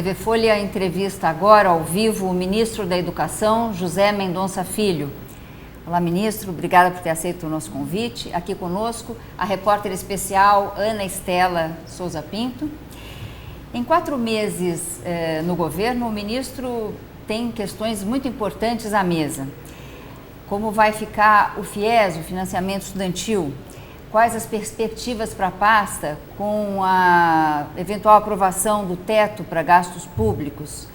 TV Folha entrevista agora, ao vivo, o ministro da Educação, José Mendonça Filho. Olá, ministro, obrigada por ter aceito o nosso convite. Aqui conosco, a repórter especial Ana Estela Souza Pinto. Em 4 meses no governo, o ministro tem questões muito importantes à mesa. Como vai ficar o FIES, o financiamento estudantil? Quais as perspectivas para a pasta com a eventual aprovação do teto para gastos públicos?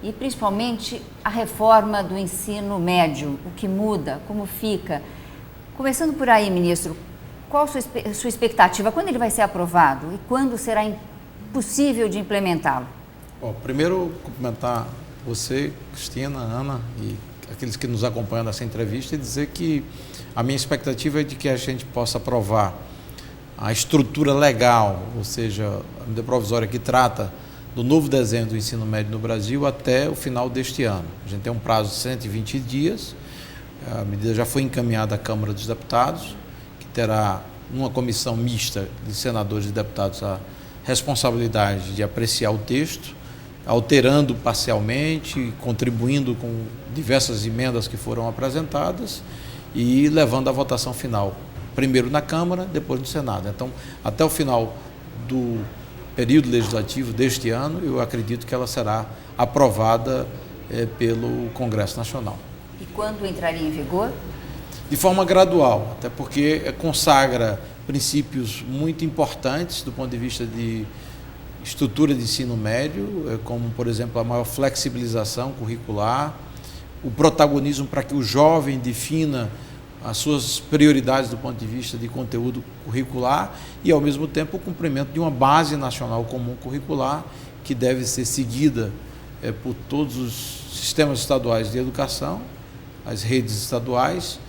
E, principalmente, a reforma do ensino médio, o que muda, como fica? Começando por aí, ministro, qual a sua expectativa? Quando ele vai ser aprovado e quando será possível de implementá-lo? Bom, primeiro, cumprimentar você, Cristina, Ana e aqueles que nos acompanham nessa entrevista e dizer que a minha expectativa é de que a gente possa aprovar a estrutura legal, ou seja, a medida provisória que trata do novo desenho do ensino médio no Brasil até o final deste ano. A gente tem um prazo de 120 dias, a medida já foi encaminhada à Câmara dos Deputados, que terá uma comissão mista de senadores e deputados a responsabilidade de apreciar o texto, alterando parcialmente, contribuindo com diversas emendas que foram apresentadas e levando à votação final, primeiro na Câmara, depois no Senado. Então, até o final do período legislativo deste ano, eu acredito que ela será aprovada pelo Congresso Nacional. E quando entraria em vigor? De forma gradual, até porque consagra princípios muito importantes do ponto de vista de estrutura de ensino médio, como, por exemplo, a maior flexibilização curricular, o protagonismo para que o jovem defina as suas prioridades do ponto de vista de conteúdo curricular e, ao mesmo tempo, o cumprimento de uma base nacional comum curricular que deve ser seguida por todos os sistemas estaduais de educação, as redes estaduais,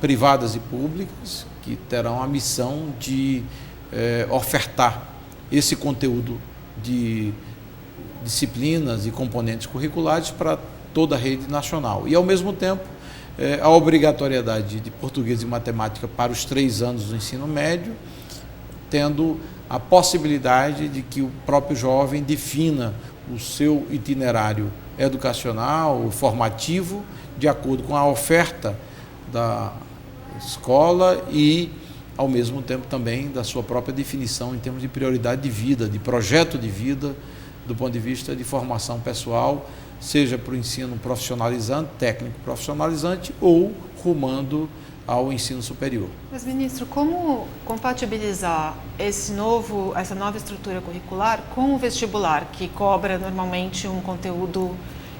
privadas e públicas, que terão a missão de ofertar esse conteúdo de disciplinas e componentes curriculares para toda a rede nacional. E, ao mesmo tempo, a obrigatoriedade de português e matemática para os 3 anos do ensino médio, tendo a possibilidade de que o próprio jovem defina o seu itinerário educacional, formativo, de acordo com a oferta da escola e, ao mesmo tempo, também da sua própria definição em termos de prioridade de vida, de projeto de vida, do ponto de vista de formação pessoal, seja para o ensino profissionalizante, técnico profissionalizante ou rumando ao ensino superior. Mas, ministro, como compatibilizar essa nova estrutura curricular com o vestibular, que cobra normalmente um conteúdo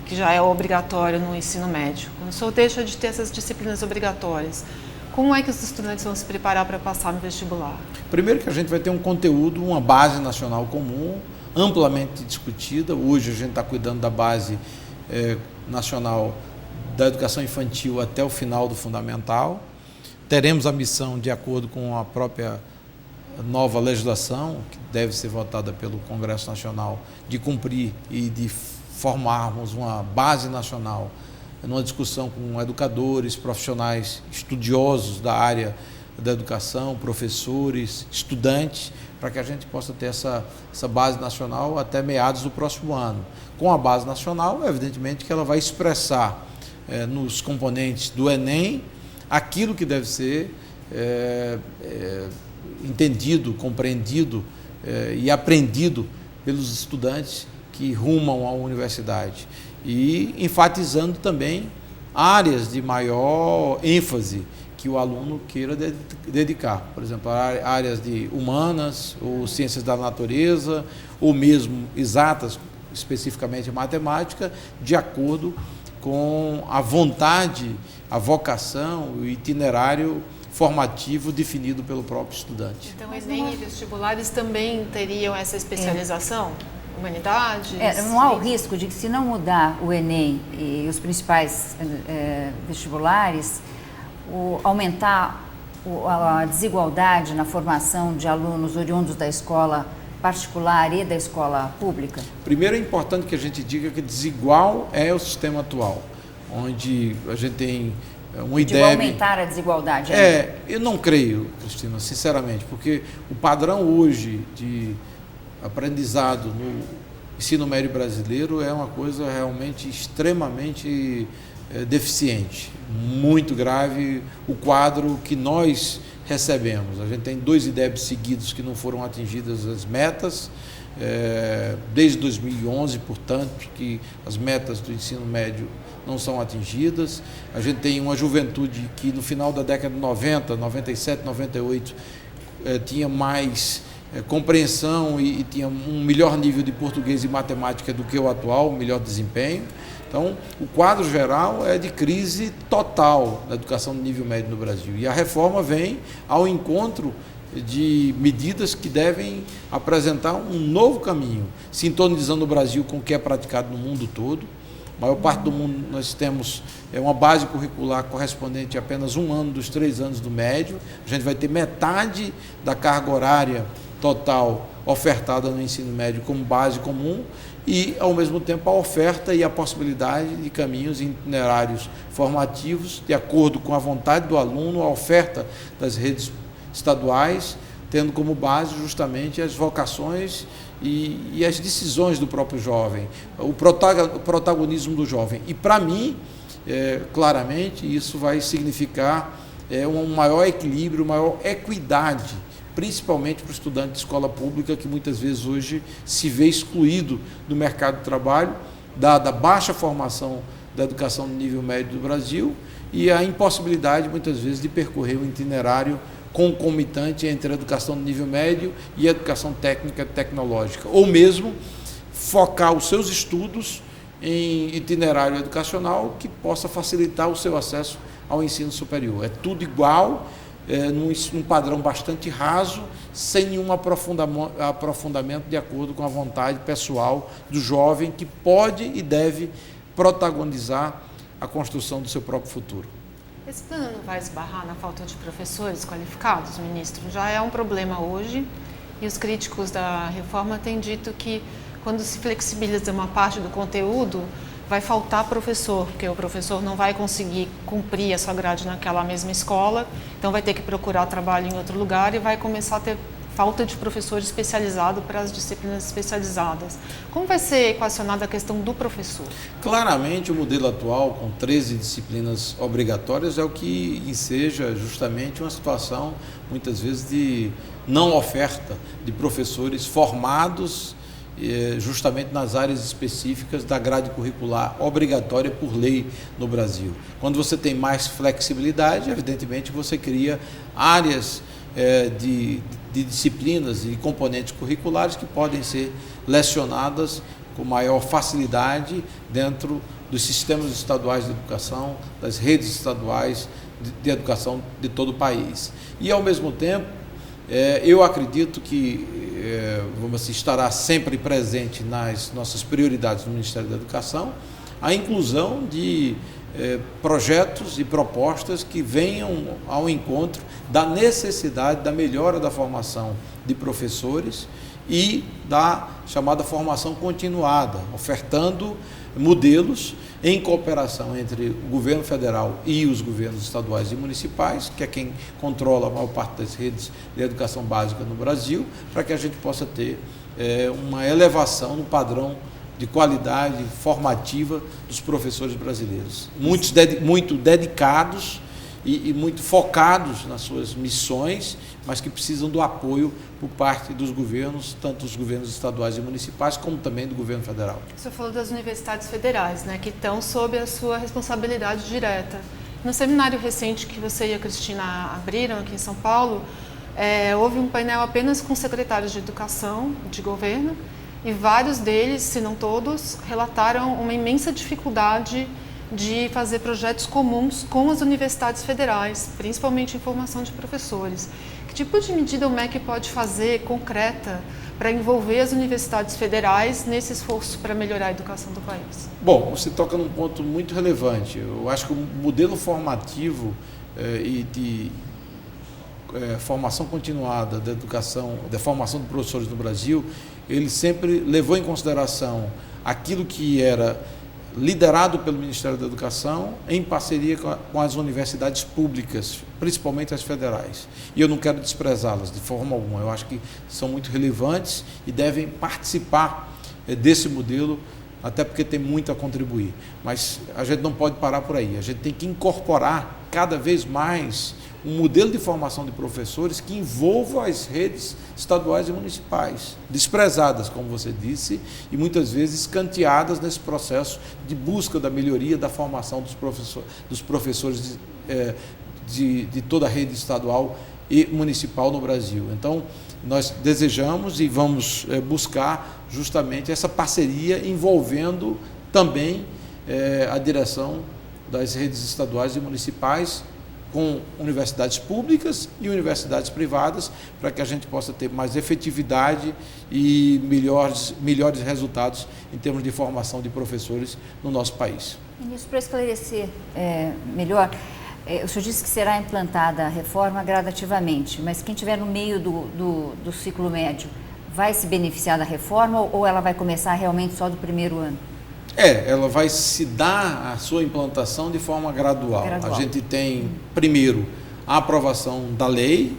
que já é obrigatório no ensino médio? Quando o senhor deixa de ter essas disciplinas obrigatórias, como é que os estudantes vão se preparar para passar no vestibular? Primeiro que a gente vai ter um conteúdo, uma base nacional comum, amplamente discutida. Hoje a gente está cuidando da base nacional da educação infantil até o final do fundamental. Teremos a missão, de acordo com a própria nova legislação, que deve ser votada pelo Congresso Nacional, de cumprir e de formarmos uma base nacional numa discussão com educadores, profissionais estudiosos da área da educação, professores, estudantes, para que a gente possa ter essa base nacional até meados do próximo ano. Com a base nacional, evidentemente que ela vai expressar nos componentes do Enem aquilo que deve ser entendido, compreendido e aprendido pelos estudantes que rumam à universidade. E enfatizando também áreas de maior ênfase que o aluno queira dedicar. Por exemplo, áreas de humanas, ou ciências da natureza, ou mesmo exatas, especificamente matemática, de acordo com a vontade, a vocação, o itinerário formativo definido pelo próprio estudante. Então, Enem e vestibulares também teriam essa especialização? Humanidades? Não há o risco de que, se não mudar o Enem e os principais vestibulares, aumentar a desigualdade na formação de alunos oriundos da escola particular e da escola pública? Primeiro, é importante que a gente diga que desigual é o sistema atual, onde a gente tem uma ideia... De aumentar a desigualdade. Eu não creio, Cristina, sinceramente, porque o padrão hoje de aprendizado no ensino médio brasileiro é uma coisa realmente extremamente deficiente, muito grave o quadro que nós recebemos. A gente tem 2 IDEBs seguidos que não foram atingidas as metas, desde 2011, portanto, que as metas do ensino médio não são atingidas. A gente tem uma juventude que no final da década de 90, 97, 98, tinha mais compreensão e tinha um melhor nível de português e matemática do que o atual, um melhor desempenho. Então, o quadro geral é de crise total da educação de nível médio no Brasil. E a reforma vem ao encontro de medidas que devem apresentar um novo caminho, sintonizando o Brasil com o que é praticado no mundo todo. A maior parte do mundo nós temos uma base curricular correspondente a apenas 1 ano dos 3 anos do médio. A gente vai ter metade da carga horária total ofertada no ensino médio como base comum e, ao mesmo tempo, a oferta e a possibilidade de caminhos itinerários formativos de acordo com a vontade do aluno, a oferta das redes estaduais, tendo como base justamente as vocações e as decisões do próprio jovem, o protagonismo do jovem. E, para mim, claramente, isso vai significar um maior equilíbrio, maior equidade, principalmente para o estudante de escola pública, que muitas vezes hoje se vê excluído do mercado de trabalho, dada a baixa formação da educação no nível médio do Brasil e a impossibilidade, muitas vezes, de percorrer um itinerário concomitante entre a educação no nível médio e a educação técnica e tecnológica, ou mesmo focar os seus estudos em itinerário educacional que possa facilitar o seu acesso ao ensino superior. É tudo igual, num padrão bastante raso, sem nenhum aprofundamento de acordo com a vontade pessoal do jovem, que pode e deve protagonizar a construção do seu próprio futuro. Esse plano não vai esbarrar na falta de professores qualificados, ministro? Já é um problema hoje e os críticos da reforma têm dito que quando se flexibiliza uma parte do conteúdo, vai faltar professor, porque o professor não vai conseguir cumprir a sua grade naquela mesma escola, então vai ter que procurar trabalho em outro lugar e vai começar a ter falta de professor especializado para as disciplinas especializadas. Como vai ser equacionada a questão do professor? Claramente, o modelo atual, com 13 disciplinas obrigatórias, é o que enseja justamente uma situação, muitas vezes, de não oferta de professores formados justamente nas áreas específicas da grade curricular obrigatória por lei no Brasil. Quando você tem mais flexibilidade, evidentemente você cria áreas de disciplinas e componentes curriculares que podem ser lecionadas com maior facilidade dentro dos sistemas estaduais de educação, das redes estaduais de educação de todo o país. E, ao mesmo tempo, eu acredito que estará sempre presente nas nossas prioridades no Ministério da Educação a inclusão de projetos e propostas que venham ao encontro da necessidade da melhora da formação de professores e da chamada formação continuada, ofertando modelos em cooperação entre o governo federal e os governos estaduais e municipais, que é quem controla a maior parte das redes de educação básica no Brasil, para que a gente possa ter uma elevação no padrão de qualidade formativa dos professores brasileiros. Muito dedicados e muito focados nas suas missões, mas que precisam do apoio por parte dos governos, tanto os governos estaduais e municipais, como também do governo federal. O senhor falou das universidades federais, né, que estão sob a sua responsabilidade direta. No seminário recente que você e a Cristina abriram aqui em São Paulo, houve um painel apenas com secretários de educação de governo, e vários deles, se não todos, relataram uma imensa dificuldade de fazer projetos comuns com as universidades federais, principalmente em formação de professores. Que tipo de medida o MEC pode fazer, concreta, para envolver as universidades federais nesse esforço para melhorar a educação do país? Bom, você toca num ponto muito relevante. Eu acho que o modelo formativo e de formação continuada da educação, da formação de professores no Brasil, ele sempre levou em consideração aquilo que era liderado pelo Ministério da Educação em parceria com as universidades públicas, principalmente as federais. E eu não quero desprezá-las de forma alguma. Eu acho que são muito relevantes e devem participar desse modelo, até porque tem muito a contribuir. Mas a gente não pode parar por aí, a gente tem que incorporar cada vez mais um modelo de formação de professores que envolva as redes estaduais e municipais, desprezadas, como você disse, e muitas vezes escanteadas nesse processo de busca da melhoria da formação dos professores de toda a rede estadual e municipal no Brasil. Então, nós desejamos e vamos buscar justamente essa parceria envolvendo também a direção das redes estaduais e municipais com universidades públicas e universidades privadas, para que a gente possa ter mais efetividade e melhores resultados em termos de formação de professores no nosso país. Ministro, para esclarecer melhor, o senhor disse que será implantada a reforma gradativamente, mas quem estiver no meio do ciclo médio vai se beneficiar da reforma ou ela vai começar realmente só do primeiro ano? Ela vai se dar a sua implantação de forma gradual. A gente tem, primeiro, a aprovação da lei,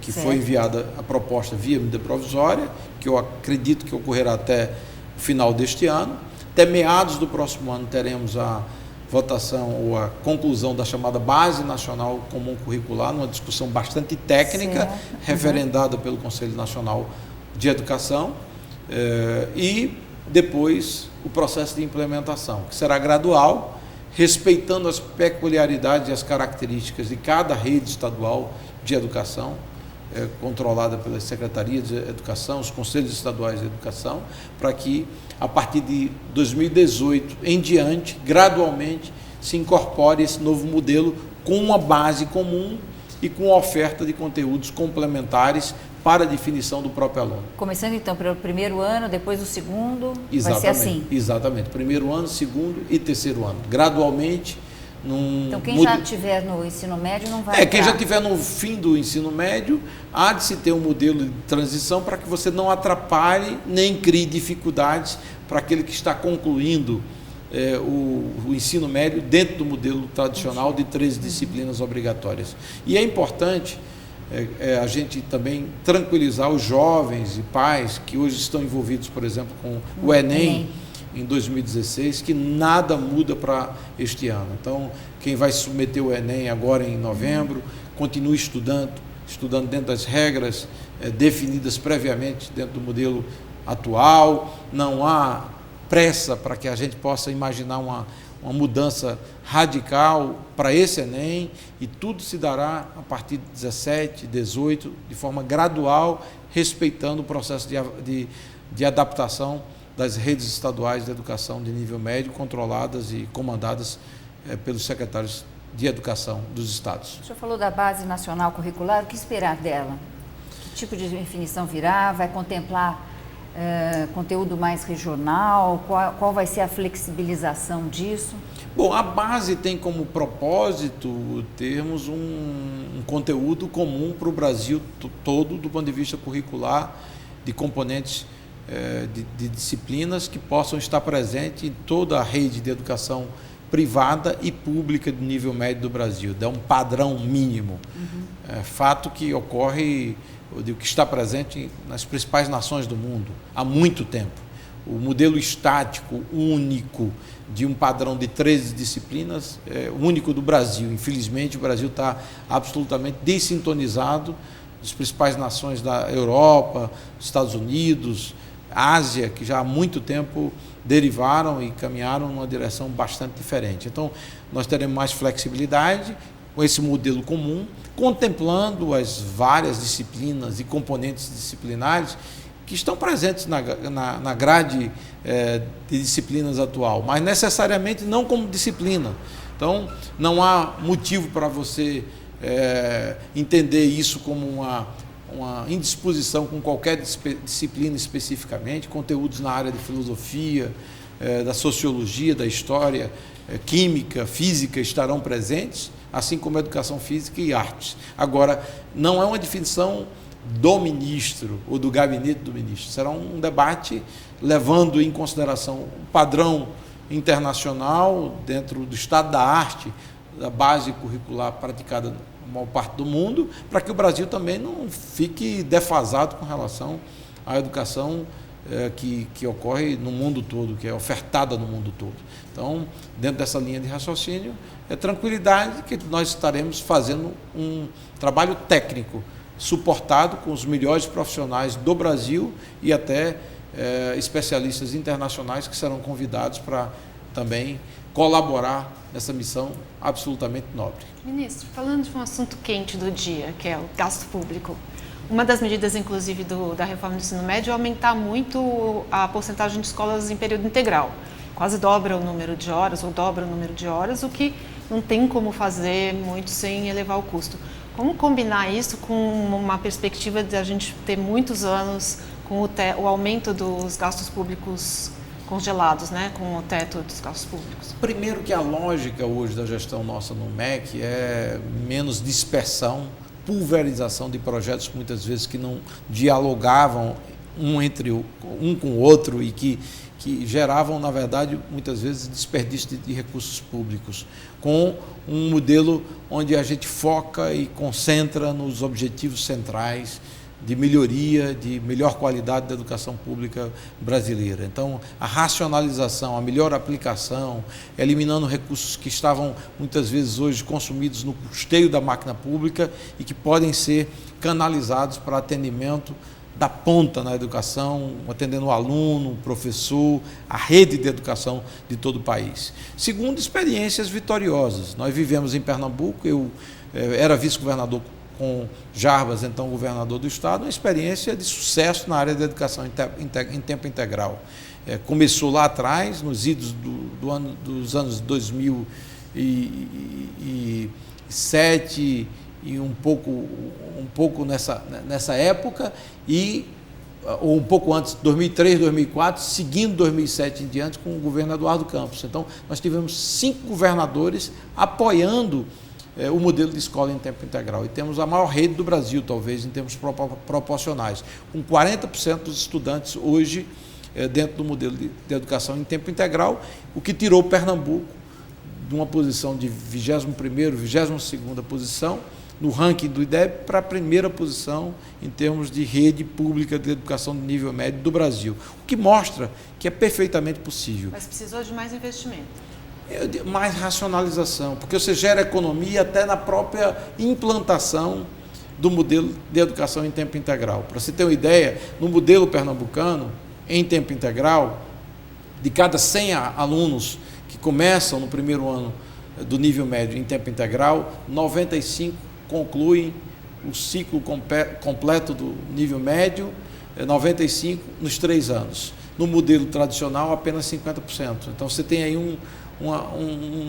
que foi enviada a proposta via medida provisória, que eu acredito que ocorrerá até o final deste ano. Até meados do próximo ano teremos a votação ou a conclusão da chamada Base Nacional Comum Curricular, numa discussão bastante técnica, referendada pelo Conselho Nacional de Educação, e depois o processo de implementação, que será gradual, respeitando as peculiaridades e as características de cada rede estadual de educação, controlada pelas secretarias de educação, os conselhos estaduais de educação, para que a partir de 2018 em diante, gradualmente, se incorpore esse novo modelo com uma base comum e com a oferta de conteúdos complementares para a definição do próprio aluno. Começando então pelo primeiro ano, depois o segundo, exatamente, vai ser assim? Exatamente, primeiro ano, segundo e terceiro ano, gradualmente. Então quem já estiver no ensino médio não vai quem já estiver no fim do ensino médio, há de se ter um modelo de transição para que você não atrapalhe nem crie dificuldades para aquele que está concluindo o ensino médio dentro do modelo tradicional de 13 disciplinas obrigatórias. E é importante a gente também tranquilizar os jovens e pais que hoje estão envolvidos, por exemplo, com o Enem em 2016, que nada muda para este ano. Então, quem vai submeter o Enem agora em novembro, continue estudando dentro das regras definidas previamente dentro do modelo atual. Não há pressa para que a gente possa imaginar uma mudança radical para esse Enem, e tudo se dará a partir de 17, 18, de forma gradual, respeitando o processo de adaptação das redes estaduais de educação de nível médio, controladas e comandadas pelos secretários de educação dos estados. O senhor falou da Base Nacional Curricular, o que esperar dela? Que tipo de definição virá? Vai contemplar conteúdo mais regional? Qual vai ser a flexibilização disso? Bom, a base tem como propósito termos um conteúdo comum para o Brasil todo, do ponto de vista curricular, de componentes de disciplinas que possam estar presentes em toda a rede de educação privada e pública de nível médio do Brasil. Dá um padrão mínimo. Fato que ocorre, eu digo, que está presente nas principais nações do mundo há muito tempo. O modelo estático único de um padrão de 13 disciplinas é único do Brasil. Infelizmente, o Brasil está absolutamente dessintonizado das principais nações da Europa, Estados Unidos, Ásia, que já há muito tempo derivaram e caminharam numa direção bastante diferente. Então, nós teremos mais flexibilidade com esse modelo comum, contemplando as várias disciplinas e componentes disciplinares que estão presentes na grade de disciplinas atual, mas necessariamente não como disciplina. Então, não há motivo para você entender isso como uma indisposição com qualquer disciplina especificamente. Conteúdos na área de filosofia, da sociologia, da história, química, física estarão presentes, assim como educação física e artes. Agora, não é uma definição do ministro ou do gabinete do ministro, será um debate levando em consideração o padrão internacional dentro do estado da arte, da base curricular praticada na maior parte do mundo, para que o Brasil também não fique defasado com relação à educação que ocorre no mundo todo, que é ofertada no mundo todo. Então, dentro dessa linha de raciocínio, é tranquilidade que nós estaremos fazendo um trabalho técnico, suportado com os melhores profissionais do Brasil e até especialistas internacionais que serão convidados para também colaborar nessa missão absolutamente nobre. Ministro, falando de um assunto quente do dia, que é o gasto público, uma das medidas, inclusive, da reforma do ensino médio é aumentar muito a porcentagem de escolas em período integral. Quase dobra o número de horas, ou dobra o número de horas, o que não tem como fazer muito sem elevar o custo. Como combinar isso com uma perspectiva de a gente ter muitos anos com o aumento dos gastos públicos congelados, né, com o teto dos gastos públicos? Primeiro que a lógica hoje da gestão nossa no MEC é menos dispersão, pulverização de projetos muitas vezes que não dialogavam um com o outro e que geravam, na verdade, muitas vezes desperdício de recursos públicos, com um modelo onde a gente foca e concentra nos objetivos centrais de melhoria, de melhor qualidade da educação pública brasileira. Então, a racionalização, a melhor aplicação, eliminando recursos que estavam muitas vezes hoje consumidos no custeio da máquina pública e que podem ser canalizados para atendimento da ponta na educação, atendendo o aluno, o professor, a rede de educação de todo o país. Segundo, experiências vitoriosas. Nós vivemos em Pernambuco, eu era vice-governador com Jarbas, então governador do estado, uma experiência de sucesso na área da educação em tempo integral. Começou lá atrás, nos idos dos anos 2007 e um pouco nessa época, ou um pouco antes, 2003, 2004, seguindo 2007 em diante com o governo Eduardo Campos. Então, nós tivemos 5 governadores apoiando o modelo de escola em tempo integral. E temos a maior rede do Brasil, talvez, em termos proporcionais, com 40% dos estudantes hoje dentro do modelo de educação em tempo integral, o que tirou Pernambuco de uma posição de 21ª, 22ª posição no ranking do IDEB para a primeira posição em termos de rede pública de educação de nível médio do Brasil, o que mostra que é perfeitamente possível. Mas precisou de mais investimento. Mais racionalização, porque você gera economia até na própria implantação do modelo de educação em tempo integral. Para você ter uma ideia, no modelo pernambucano, em tempo integral, de cada 100 alunos que começam no primeiro ano do nível médio em tempo integral, 95 concluem o ciclo completo do nível médio, 95 nos 3 anos. No modelo tradicional, apenas 50%. Então, você tem aí um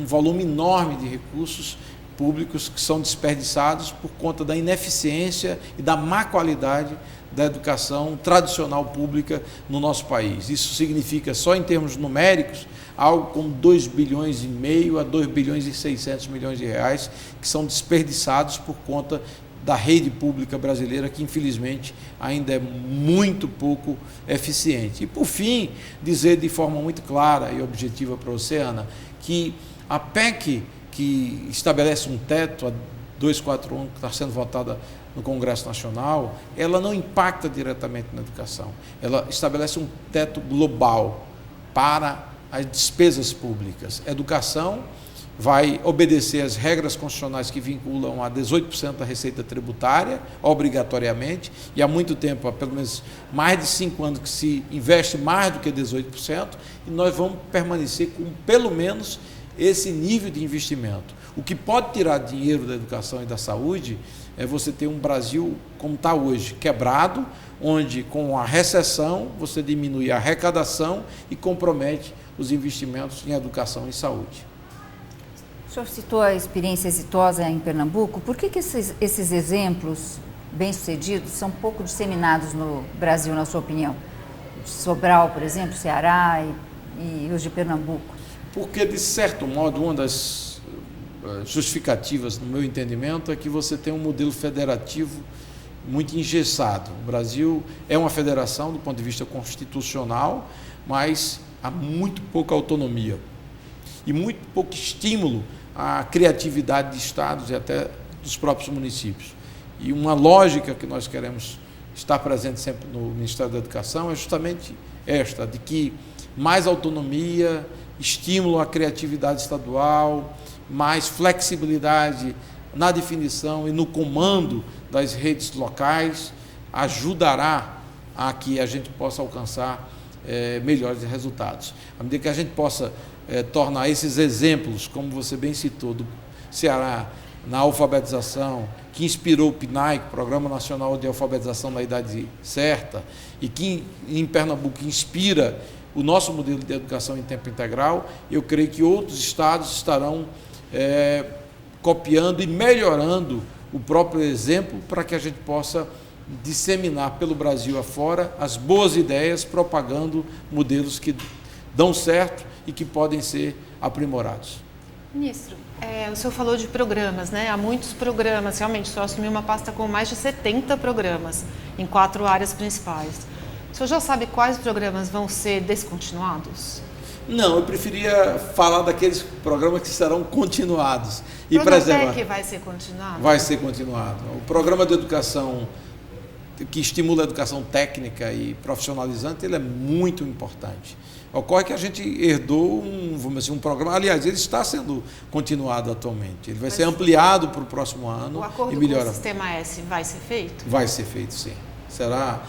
volume enorme de recursos públicos que são desperdiçados por conta da ineficiência e da má qualidade da educação tradicional pública no nosso país. Isso significa, só em termos numéricos, algo como 2,5 bilhões a 2,6 bilhões de reais que são desperdiçados por conta da rede pública brasileira, que infelizmente ainda é muito pouco eficiente. E por fim, dizer de forma muito clara e objetiva para você, Ana, que a PEC que estabelece um teto a 241, que está sendo votada no Congresso Nacional, ela não impacta diretamente na educação. Ela estabelece um teto global para as despesas públicas. Educação vai obedecer às regras constitucionais que vinculam a 18% da receita tributária, obrigatoriamente, e há muito tempo, há pelo menos mais de 5 anos, que se investe mais do que 18%, e nós vamos permanecer com pelo menos esse nível de investimento. O que pode tirar dinheiro da educação e da saúde é você ter um Brasil como está hoje, quebrado, onde com a recessão você diminui a arrecadação e compromete os investimentos em educação e saúde. O senhor citou a experiência exitosa em Pernambuco. Por que esses exemplos bem-sucedidos são pouco disseminados no Brasil, na sua opinião? Sobral, por exemplo, Ceará e os de Pernambuco. Porque, de certo modo, uma das justificativas, no meu entendimento, é que você tem um modelo federativo muito engessado. O Brasil é uma federação do ponto de vista constitucional, mas há muito pouca autonomia e muito pouco estímulo à criatividade de estados e até dos próprios municípios. E uma lógica que nós queremos estar presente sempre no Ministério da Educação é justamente esta, de que mais autonomia, estímulo à criatividade estadual, mais flexibilidade na definição e no comando das redes locais ajudará a que a gente possa alcançar melhores resultados. À medida que a gente possa tornar esses exemplos, como você bem citou, do Ceará, na alfabetização, que inspirou o PNAE, Programa Nacional de Alfabetização na Idade Certa, e que em Pernambuco inspira o nosso modelo de educação em tempo integral, eu creio que outros estados estarão copiando e melhorando o próprio exemplo para que a gente possa disseminar pelo Brasil afora as boas ideias, propagando modelos que dão certo e que podem ser aprimorados. Ministro, o senhor falou de programas, né? Há muitos programas, realmente, o senhor assumiu uma pasta com mais de 70 programas em 4 áreas principais. O senhor já sabe quais programas vão ser descontinuados? Não, eu preferia falar daqueles programas que serão continuados. O Pronatec vai ser continuado? Vai ser continuado. O programa de educação que estimula a educação técnica e profissionalizante, ele é muito importante. Ocorre que a gente herdou um programa, aliás, ele está sendo continuado atualmente. Ele vai ser ampliado para o próximo ano. O acordo com o Sistema S vai ser feito? Vai ser feito, sim. Será,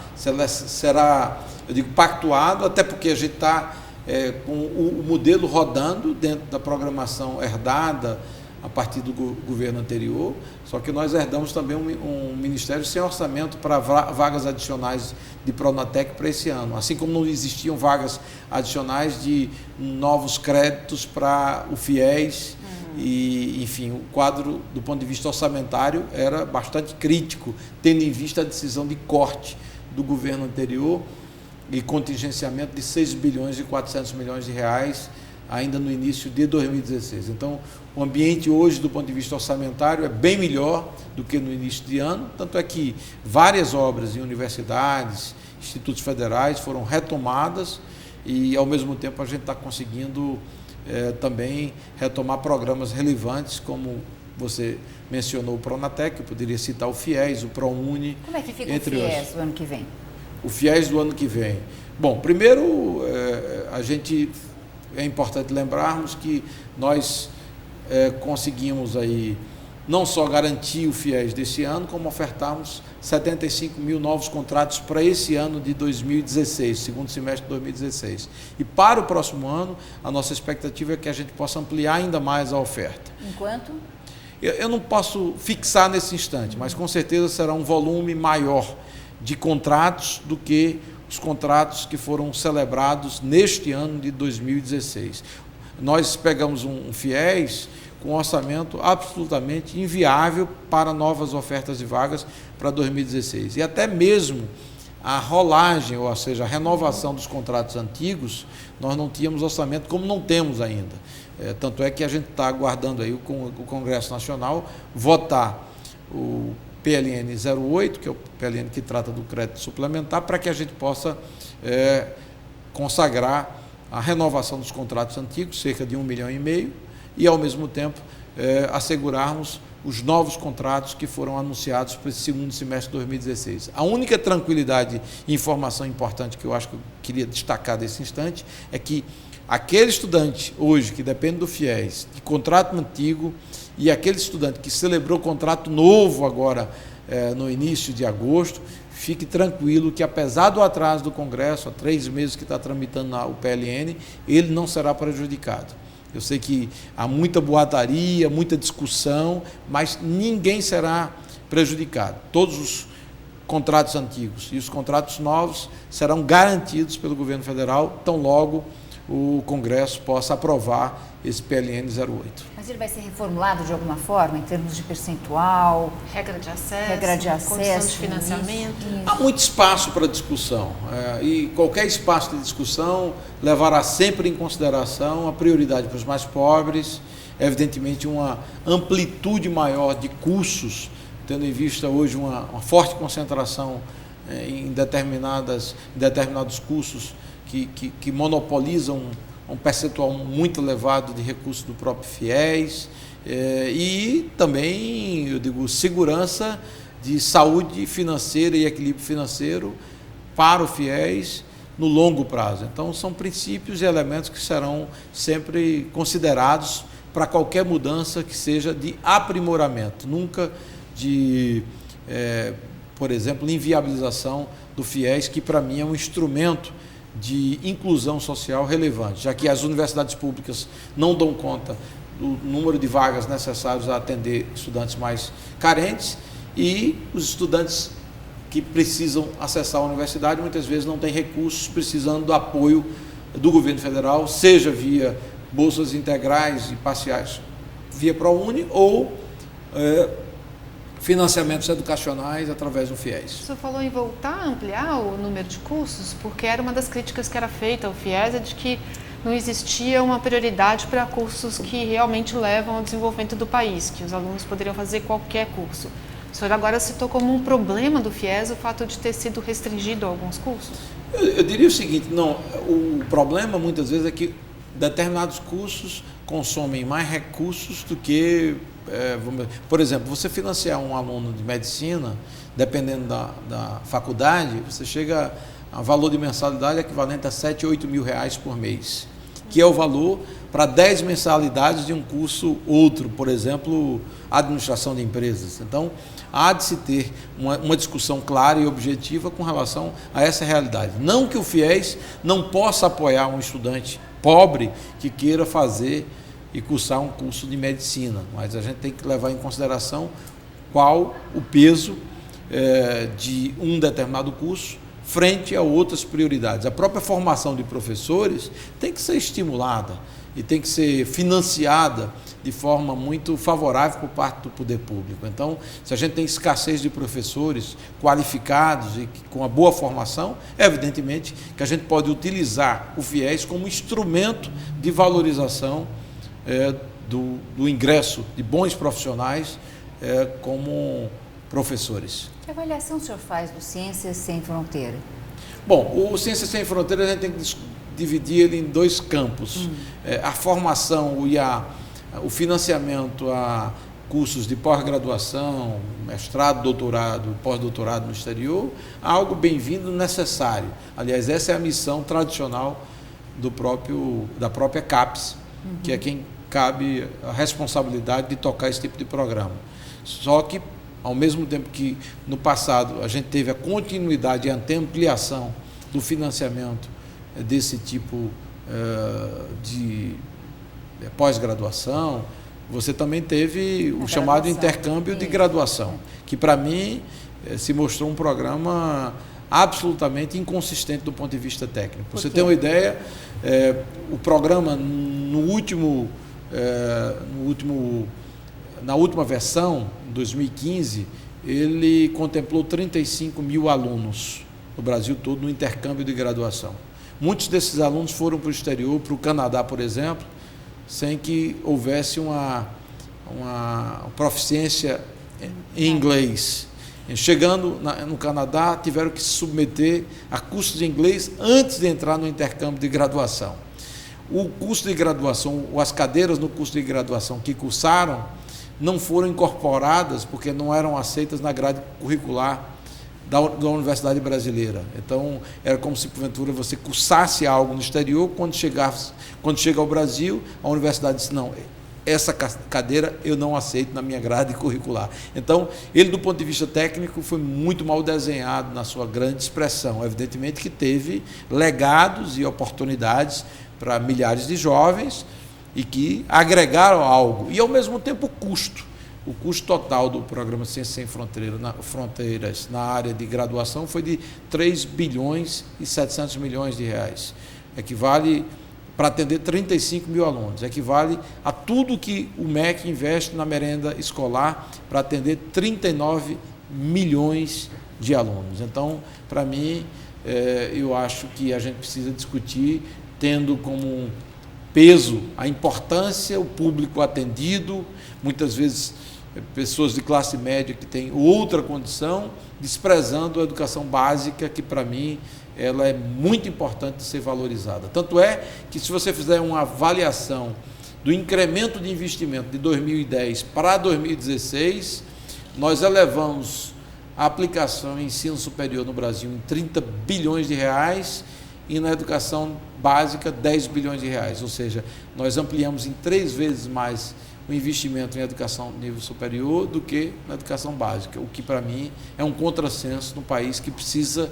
eu digo, pactuado, até porque a gente está com o modelo rodando dentro da programação herdada a partir do governo anterior, só que nós herdamos também um ministério sem orçamento para vagas adicionais de Pronatec para esse ano, assim como não existiam vagas adicionais de novos créditos para o FIES, e, enfim, o quadro do ponto de vista orçamentário era bastante crítico, tendo em vista a decisão de corte do governo anterior e contingenciamento de 6 bilhões e 400 milhões de reais ainda no início de 2016. Então, o ambiente hoje, do ponto de vista orçamentário, é bem melhor do que no início de ano, tanto é que várias obras em universidades, institutos federais foram retomadas e, ao mesmo tempo, a gente está conseguindo também retomar programas relevantes, como você mencionou o Pronatec, eu poderia citar o FIES, o ProUni. Como é que fica o FIES do ano que vem? O FIES do ano que vem. Bom, primeiro, é importante lembrarmos que nós conseguimos aí não só garantir o FIES desse ano, como ofertarmos 75 mil novos contratos para esse ano de 2016, segundo semestre de 2016. E para o próximo ano, a nossa expectativa é que a gente possa ampliar ainda mais a oferta. Enquanto? Eu não posso fixar nesse instante, mas com certeza será um volume maior de contratos do que os contratos que foram celebrados neste ano de 2016. Nós pegamos um FIES com um orçamento absolutamente inviável para novas ofertas de vagas para 2016. E até mesmo a rolagem, ou seja, a renovação dos contratos antigos, nós não tínhamos orçamento, como não temos ainda. Tanto é que a gente está aguardando aí o Congresso Nacional votar o PLN 08, que é o PLN que trata do crédito suplementar, para que a gente possa consagrar a renovação dos contratos antigos, cerca de 1,5 milhão, e, ao mesmo tempo, assegurarmos os novos contratos que foram anunciados para esse segundo semestre de 2016. A única tranquilidade e informação importante que eu acho que eu queria destacar desse instante é que aquele estudante hoje que depende do FIES, de contrato antigo, e aquele estudante que celebrou contrato novo agora no início de agosto, fique tranquilo que, apesar do atraso do Congresso, há 3 meses que está tramitando o PLN, ele não será prejudicado. Eu sei que há muita boataria, muita discussão, mas ninguém será prejudicado. Todos os contratos antigos e os contratos novos serão garantidos pelo governo federal, tão logo o Congresso possa aprovar esse PLN 08. Mas ele vai ser reformulado de alguma forma, em termos de percentual? Regra de acesso, condição de financiamento? Isso. Há muito espaço para discussão, e qualquer espaço de discussão levará sempre em consideração a prioridade para os mais pobres, evidentemente uma amplitude maior de cursos, tendo em vista hoje uma forte concentração em determinados cursos que monopolizam um percentual muito elevado de recursos do próprio FIES, e também, eu digo, segurança de saúde financeira e equilíbrio financeiro para o FIES no longo prazo. Então, são princípios e elementos que serão sempre considerados para qualquer mudança que seja de aprimoramento, nunca de, por exemplo, inviabilização do FIES, que para mim é um instrumento de inclusão social relevante, já que as universidades públicas não dão conta do número de vagas necessários a atender estudantes mais carentes e os estudantes que precisam acessar a universidade muitas vezes não têm recursos, precisando do apoio do governo federal, seja via bolsas integrais e parciais via ProUni ou financiamentos educacionais através do FIES. O senhor falou em voltar a ampliar o número de cursos, porque era uma das críticas que era feita ao FIES, de que não existia uma prioridade para cursos que realmente levam ao desenvolvimento do país, que os alunos poderiam fazer qualquer curso. O senhor agora citou como um problema do FIES o fato de ter sido restringido a alguns cursos? Eu diria o seguinte, não, o problema muitas vezes é que determinados cursos consomem mais recursos do que, por exemplo, você financiar um aluno de medicina, dependendo da faculdade, você chega a valor de mensalidade equivalente a 7, 8 mil reais por mês, que é o valor para 10 mensalidades de um curso outro, por exemplo, administração de empresas. Então, há de se ter uma discussão clara e objetiva com relação a essa realidade. Não que o FIES não possa apoiar um estudante pobre que queira fazer e cursar um curso de medicina, mas a gente tem que levar em consideração qual o peso de um determinado curso frente a outras prioridades. A própria formação de professores tem que ser estimulada e tem que ser financiada de forma muito favorável por parte do poder público. Então, se a gente tem escassez de professores qualificados e com uma boa formação, evidentemente que a gente pode utilizar o FIES como instrumento de valorização do ingresso de bons profissionais como professores. Que avaliação o senhor faz do Ciências Sem Fronteira? Bom, o Ciências Sem Fronteira a gente tem que dividir ele em dois campos. A formação e o financiamento a cursos de pós-graduação, mestrado, doutorado, pós-doutorado no exterior, algo bem-vindo, necessário. Aliás, essa é a missão tradicional da própria CAPES, que é quem cabe a responsabilidade de tocar esse tipo de programa. Só que, ao mesmo tempo que no passado a gente teve a continuidade e a ampliação do financiamento desse tipo de pós-graduação, você também teve o chamado intercâmbio de graduação, que para mim se mostrou um programa absolutamente inconsistente do ponto de vista técnico. Você tem uma ideia, o programa na última versão, em 2015, ele contemplou 35 mil alunos no Brasil todo no intercâmbio de graduação. Muitos desses alunos foram para o exterior, para o Canadá, por exemplo, sem que houvesse uma proficiência em inglês. Chegando no Canadá, tiveram que se submeter a cursos de inglês antes de entrar no intercâmbio de graduação. O curso de graduação, ou as cadeiras no curso de graduação que cursaram, não foram incorporadas porque não eram aceitas na grade curricular da Universidade Brasileira. Então, era como se, porventura, você cursasse algo no exterior, quando chega ao Brasil, a universidade disse, não, essa cadeira eu não aceito na minha grade curricular. Então, ele, do ponto de vista técnico, foi muito mal desenhado na sua grande expressão. Evidentemente que teve legados e oportunidades para milhares de jovens e que agregaram algo. E, ao mesmo tempo, o custo total do programa Ciências Sem Fronteiras na área de graduação foi de 3 bilhões e 700 milhões de reais. Equivale, para atender 35 mil alunos, equivale a tudo que o MEC investe na merenda escolar para atender 39 milhões de alunos. Então, para mim, eu acho que a gente precisa discutir tendo como peso a importância, o público atendido, muitas vezes pessoas de classe média que têm outra condição, desprezando a educação básica, que para mim ela é muito importante de ser valorizada. Tanto é que, se você fizer uma avaliação do incremento de investimento de 2010 para 2016, nós elevamos a aplicação em ensino superior no Brasil em 30 bilhões de reais e na educação básica 10 bilhões de reais, ou seja, nós ampliamos em 3 vezes mais o investimento em educação nível superior do que na educação básica, o que para mim é um contrassenso no país que precisa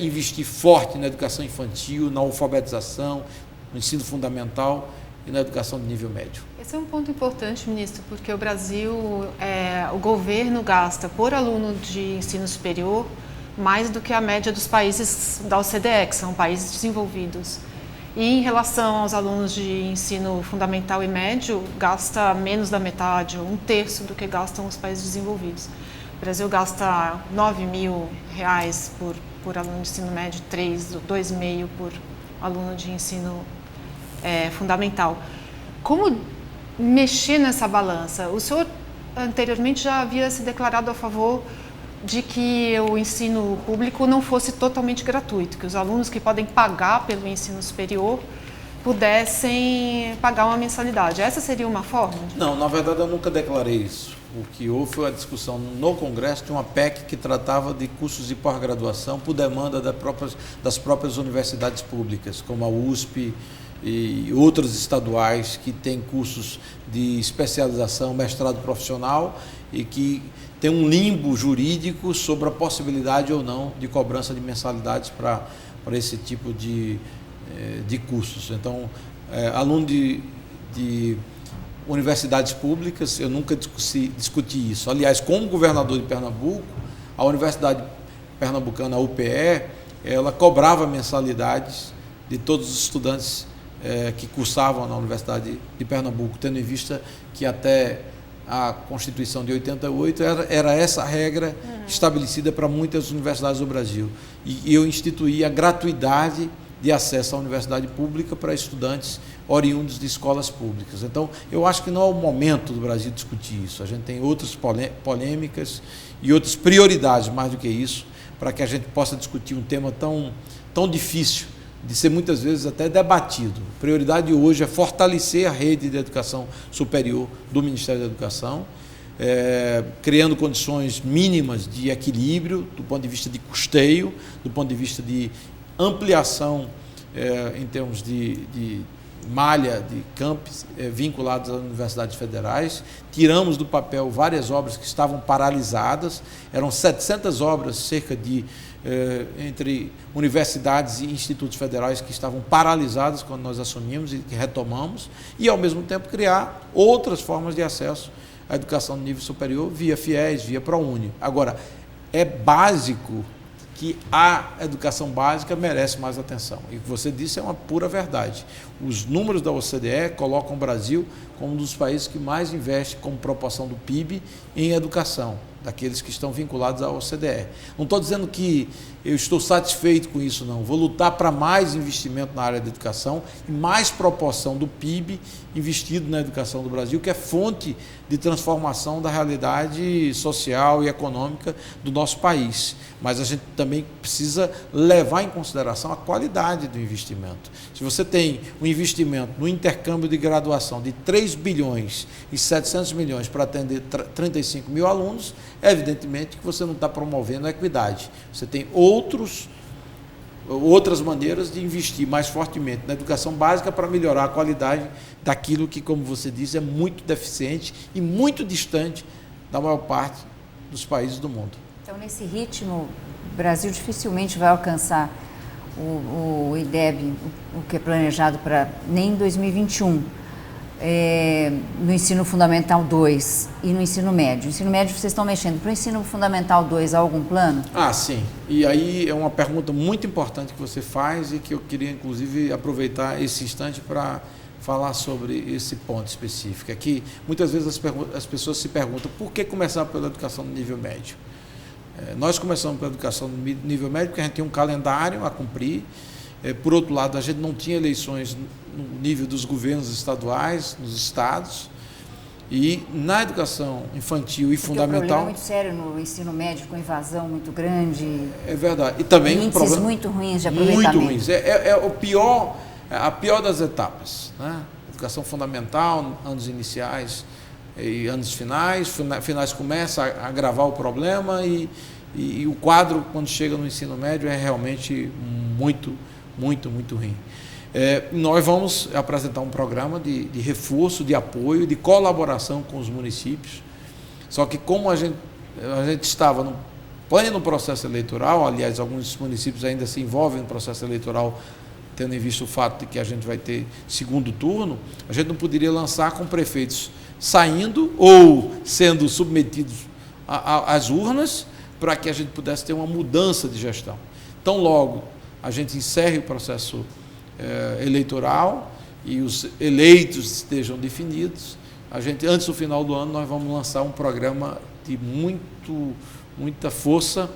investir forte na educação infantil, na alfabetização, no ensino fundamental e na educação de nível médio. Esse é um ponto importante, ministro, porque o Brasil, o governo gasta por aluno de ensino superior mais do que a média dos países da OCDE, que são países desenvolvidos. E em relação aos alunos de ensino fundamental e médio, gasta menos da metade, ou 1/3 do que gastam os países desenvolvidos. O Brasil gasta R$9.000 por aluno de ensino médio, 2,5 por aluno de ensino fundamental. Como mexer nessa balança? O senhor anteriormente já havia se declarado a favor de que o ensino público não fosse totalmente gratuito, que os alunos que podem pagar pelo ensino superior pudessem pagar uma mensalidade. Essa seria uma forma? Não, na verdade eu nunca declarei isso. O que houve foi a discussão no Congresso de uma PEC que tratava de cursos de pós-graduação por demanda das próprias universidades públicas, como a USP e outras estaduais que têm cursos de especialização, mestrado profissional e que tem um limbo jurídico sobre a possibilidade ou não de cobrança de mensalidades para esse tipo de cursos. Então, aluno de universidades públicas, eu nunca discuti isso. Aliás, como governador de Pernambuco, a Universidade Pernambucana, a UPE, ela cobrava mensalidades de todos os estudantes que cursavam na Universidade de Pernambuco, tendo em vista que até a Constituição de 88 era essa a regra estabelecida para muitas universidades do Brasil. E eu instituí a gratuidade de acesso à universidade pública para estudantes oriundos de escolas públicas. Então, eu acho que não é o momento do Brasil discutir isso. A gente tem outras polêmicas e outras prioridades, mais do que isso, para que a gente possa discutir um tema tão difícil de ser muitas vezes até debatido. A prioridade hoje é fortalecer a rede de educação superior do Ministério da Educação, criando condições mínimas de equilíbrio do ponto de vista de custeio, do ponto de vista de ampliação em termos de malha de campos vinculados às universidades federais. Tiramos do papel várias obras que estavam paralisadas, eram 700 obras, cerca de entre universidades e institutos federais que estavam paralisadas quando nós assumimos e que retomamos, e ao mesmo tempo criar outras formas de acesso à educação de nível superior via FIES, via ProUni. Agora, é básico que a educação básica merece mais atenção. E o que você disse é uma pura verdade. Os números da OCDE colocam o Brasil como um dos países que mais investe como proporção do PIB em educação, daqueles que estão vinculados à OCDE. Não estou dizendo que eu estou satisfeito com isso, não. Vou lutar para mais investimento na área da educação e mais proporção do PIB investido na educação do Brasil, que é fonte de transformação da realidade social e econômica do nosso país. Mas a gente também precisa levar em consideração a qualidade do investimento. Se você tem um investimento no intercâmbio de graduação de 3 bilhões e 700 milhões para atender 35 mil alunos, evidentemente que você não está promovendo a equidade. Você tem outras maneiras de investir mais fortemente na educação básica para melhorar a qualidade daquilo que, como você diz, é muito deficiente e muito distante da maior parte dos países do mundo. Então, nesse ritmo, o Brasil dificilmente vai alcançar o IDEB, o que é planejado para nem em 2021, no ensino fundamental 2 e no ensino médio. No ensino médio vocês estão mexendo. Para o ensino fundamental 2, há algum plano? Ah, sim. E aí é uma pergunta muito importante que você faz e que eu queria, inclusive, aproveitar esse instante para falar sobre esse ponto específico. É que muitas vezes as pessoas se perguntam por que começar pela educação no nível médio. Nós começamos pela educação no nível médio porque a gente tem um calendário a cumprir. Por outro lado, a gente não tinha eleições no nível dos governos estaduais, nos estados. E na educação infantil e fundamental... Tem um problema muito sério no ensino médio, com invasão muito grande. É verdade. E também índices muito ruins de aproveitamento. Muito ruins. A pior das etapas, né? Educação fundamental, anos iniciais, e anos finais começa a agravar o problema e o quadro, quando chega no ensino médio, é realmente muito ruim. Nós vamos apresentar um programa de reforço, de apoio, de colaboração com os municípios, só que como a gente estava no pleno processo eleitoral, aliás, alguns municípios ainda se envolvem no processo eleitoral, tendo em vista o fato de que a gente vai ter segundo turno, a gente não poderia lançar com prefeitos saindo ou sendo submetidos às urnas para que a gente pudesse ter uma mudança de gestão. Então, logo a gente encerre o processo eleitoral e os eleitos estejam definidos, antes do final do ano, nós vamos lançar um programa de muita força,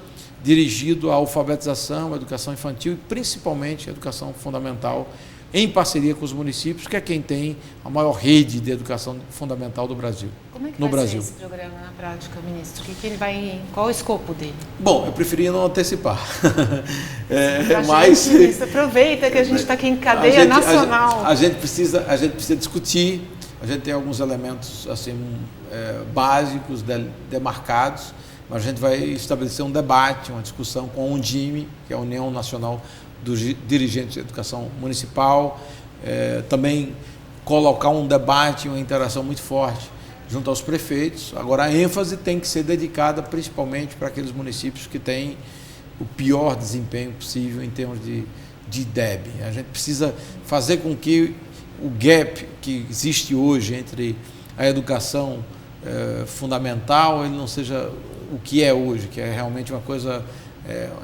dirigido à alfabetização, à educação infantil e principalmente à educação fundamental, em parceria com os municípios, que é quem tem a maior rede de educação fundamental do Brasil. Como é que vai ser esse programa na prática, ministro? Qual é o escopo dele? Bom, eu preferia não antecipar. Mas ministro, aproveita que a gente está aqui em cadeia nacional. A gente precisa discutir. A gente tem alguns elementos assim básicos, demarcados, mas a gente vai estabelecer um debate, uma discussão com a Undime, que é a União Nacional dos Dirigentes de Educação Municipal, também colocar um debate, uma interação muito forte junto aos prefeitos. Agora, a ênfase tem que ser dedicada principalmente para aqueles municípios que têm o pior desempenho possível em termos de IDEB. A gente precisa fazer com que o gap que existe hoje entre a educação fundamental ele não seja o que é hoje, que é realmente uma coisa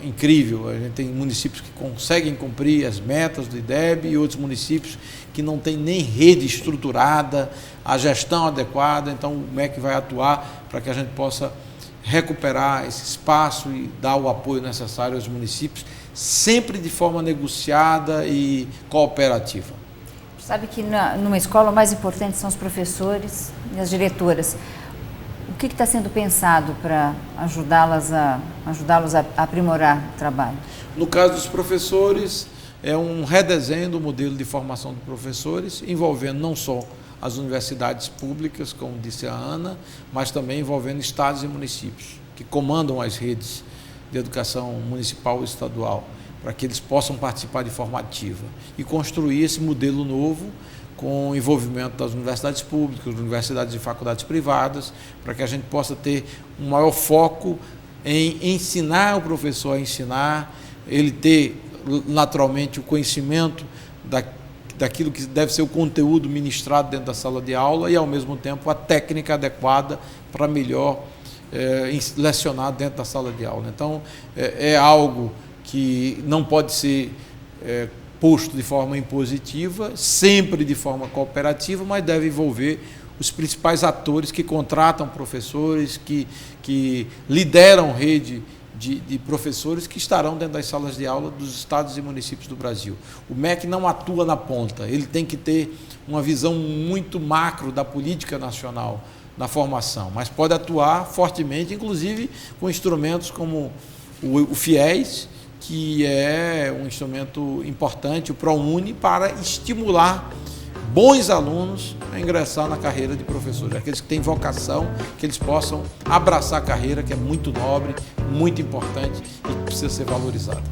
incrível. A gente tem municípios que conseguem cumprir as metas do IDEB e outros municípios que não têm nem rede estruturada, a gestão adequada. Então o MEC vai atuar para que a gente possa recuperar esse espaço e dar o apoio necessário aos municípios, sempre de forma negociada e cooperativa. Sabe que numa escola o mais importante são os professores e as diretoras. O que está sendo pensado para ajudá-los a aprimorar o trabalho? No caso dos professores, é um redesenho do modelo de formação de professores, envolvendo não só as universidades públicas, como disse a Ana, mas também envolvendo estados e municípios, que comandam as redes de educação municipal e estadual, para que eles possam participar de forma ativa e construir esse modelo novo com o envolvimento das universidades públicas, universidades e faculdades privadas, para que a gente possa ter um maior foco em ensinar o professor a ensinar, ele ter naturalmente o conhecimento daquilo que deve ser o conteúdo ministrado dentro da sala de aula e, ao mesmo tempo, a técnica adequada para melhor lecionar dentro da sala de aula. Então, é algo que não pode ser posto de forma impositiva, sempre de forma cooperativa, mas deve envolver os principais atores que contratam professores, que lideram rede de professores que estarão dentro das salas de aula dos estados e municípios do Brasil. O MEC não atua na ponta, ele tem que ter uma visão muito macro da política nacional na formação, mas pode atuar fortemente, inclusive com instrumentos como o FIES, que é um instrumento importante, o ProUni, para estimular bons alunos a ingressar na carreira de professores, aqueles que têm vocação, que eles possam abraçar a carreira, que é muito nobre, muito importante e que precisa ser valorizada.